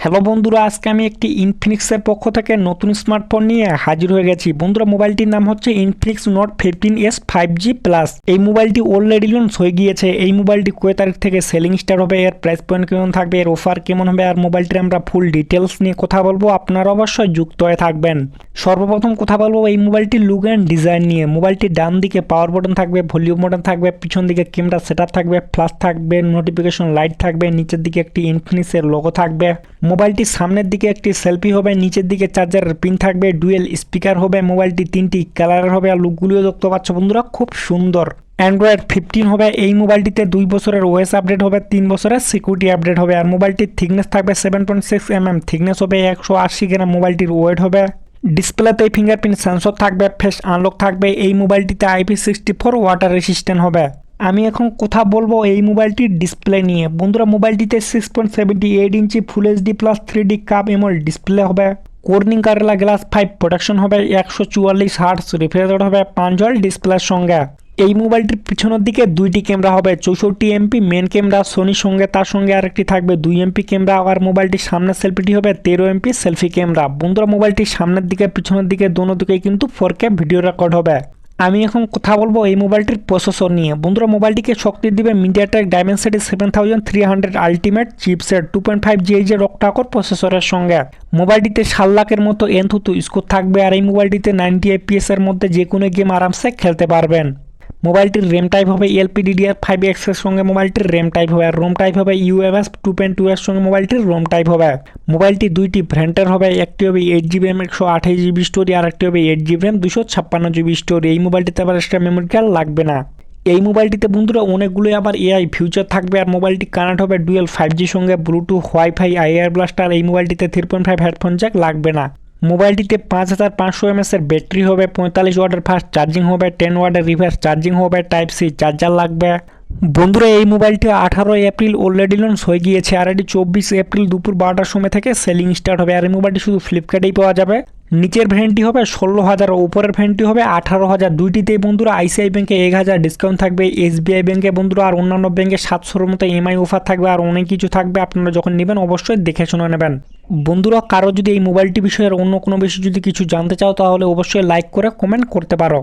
Hello বন্ধুরা, আজকে আমি একটি ইনফিনিক্সের পক্ষ থেকে নতুন স্মার্টফোন নিয়ে হাজির হয়ে গেছি। বন্ধুরা, মোবাইলটির নাম হচ্ছে Infinix note 15s 5G plus. এই মোবাইলটি অলরেডি লঞ্চ হয়ে গিয়েছে। এই মোবাইলটি কয় তারিখ থেকে সেলিং স্টার্ট হবে, এর প্রাইস পয়েন্ট কেমন থাকবে, এর অফার কেমন হবে, আর মোবাইলটির আমরা ফুল ডিটেলস নিয়ে কথা বলবো। আপনারা অবশ্যই যুক্ত হয়ে থাকবেন। সর্বপ্রথম কথা বলবো এই মোবাইলটির লুক অ্যান্ড ডিজাইন নিয়ে। মোবাইলটির ডান দিকে পাওয়ার বাটন থাকবে, ভলিউম বাটন থাকবে, পিছন দিকে ক্যামেরা সেটআপ থাকবে, ফ্ল্যাশ থাকবে, নোটিফিকেশন লাইট থাকবে, নিচের দিকে একটি ইনফিনিক্সের লোগো থাকবে। মোবাইলটির সামনের দিকে একটি সেলফি হবে, নিচের দিকে চার্জারের পিন থাকবে, ডুয়েল স্পিকার হবে, মোবাইলটি 3টি কালারের হবে। আর লুকগুলিও দেখতে পাচ্ছ বন্ধুরা, খুব সুন্দর। অ্যান্ড্রয়েড 15 হবে। এই মোবাইলটিতে 2 বছরের ওএস আপডেট হবে, 3 বছরের সিকিউরিটি আপডেট হবে। আর মোবাইলটির থিকনেস থাকবে 7.6 mm থিকনেস হবে, 180 গ্রাম মোবাইলটির ওয়েট হবে। ডিসপ্লেতে ফিঙ্গারপ্রিন্ট সেন্সর থাকবে, ফেস আনলক থাকবে। এই মোবাইলটিতে IP64 ওয়াটার রেসিস্ট্যান্ট হবে। আমি এখন কথা বলবো এই মোবাইলটির ডিসপ্লে নিয়ে। বন্ধুরা, মোবাইলটিতে 6.78 inch full HD plus 3D কাপ এমোলেড ডিসপ্লে হবে। কর্নিং কারেলা গ্লাস 5 প্রোটেকশন হবে, 144 হার্টজ রিফ্রেশ রেট হবে, 5 ওয়াট ডিসপ্লের সঙ্গে। এই মোবাইলটির পিছনের দিকে 2টি ক্যামেরা হবে, 64 MP মেন ক্যামেরা সোনির সঙ্গে, তার সঙ্গে আরেকটি থাকবে 2 MP ক্যামেরা। আর মোবাইলটির সামনের সেলফিটি হবে 13 MP সেলফি ক্যামেরা। বন্ধুরা, মোবাইলটির সামনের দিকে পিছনের দিকে দোনো দিকেই কিন্তু 4K ভিডিও রেকর্ড হবে। আমি এখন কথা বলবো এই মোবাইলটির প্রসেসর নিয়ে। বন্ধুরা, মোবাইলটিকে শক্তি দিবে MediaTek Dimensity 7300 ultimate chipset 2.5 GHz octa-core প্রসেসরের সঙ্গে। মোবাইলটিতে 7 লাখের মতো এনথুতু স্কোর থাকবে। আর এই মোবাইলটিতে 90 FPS এর মধ্যে যে কোনো গেম আরামসে খেলতে পারবেন। মোবাইলটির র্যাম টাইপ হবে LPDDR5X এর সঙ্গে মোবাইলটির র্যাম টাইপ হবে। আর রোম টাইপ হবে UFS 2.2 এর সঙ্গে মোবাইলটির রোম টাইপ হবে। মোবাইলটি 2টি ভ্যারিয়েন্টের হবে, একটি হবে 8GB RAM 128GB স্টোরেজ, আর একটি হবে 8GB RAM 256GB স্টোরেজ। এই মোবাইলটিতে আবার এক্সট্রা মেমোরি কার্ড লাগবে না। এই মোবাইলটিতে বন্ধুরা অনেকগুলো আবার AI ফিউচার থাকবে। আর মোবাইলটি কানেক্ট হবে ডুয়েল 5G সঙ্গে, ব্লুটুথ, ওয়াইফাই, IR ব্লাস্টার। এই মোবাইলটিতে 3.5 হেডফোন জ্যাক লাগবে না। মোবাইলটিতে 5500 mAh এর ব্যাটারি হবে, 45 ওয়াটের ফাস্ট চার্জিং হবে, 10 ওয়াটের রিভার্স চার্জিং হবে, টাইপ সি চার্জার লাগবে। বন্ধুরা, এই মোবাইলটি 18 এপ্রিল অলরেডি লঞ্চ হয়ে গিয়েছে। আর এটি 24 এপ্রিল দুপুর 12টার সময় থেকে সেলিং স্টার্ট হবে। আর এই মোবাইলটি শুধু ফ্লিপকার্টেই পাওয়া যাবে। নিচের ভ্যারিয়েন্টটি হবে 16,000 ও উপরের ভ্যারিয়েন্টটি হবে 18,000। দুইটিতেই বন্ধুরা ICICI ব্যাংকে 1000 ডিসকাউন্ট থাকবে, SBI ব্যাংকে বন্ধুরা আর অন্যান্য ব্যাংকে 700-র মতো EMI অফার থাকবে। আর অনেক কিছু থাকবে, আপনারা যখন নেবেন অবশ্যই দেখে শুনে নেবেন। বন্ধুরা, কারো যদি এই মোবাইলটি বিষয়ের অন্য কোনো বিষয় যদি কিছু জানতে চাও তাহলে অবশ্যই লাইক করে কমেন্ট করতে পারো।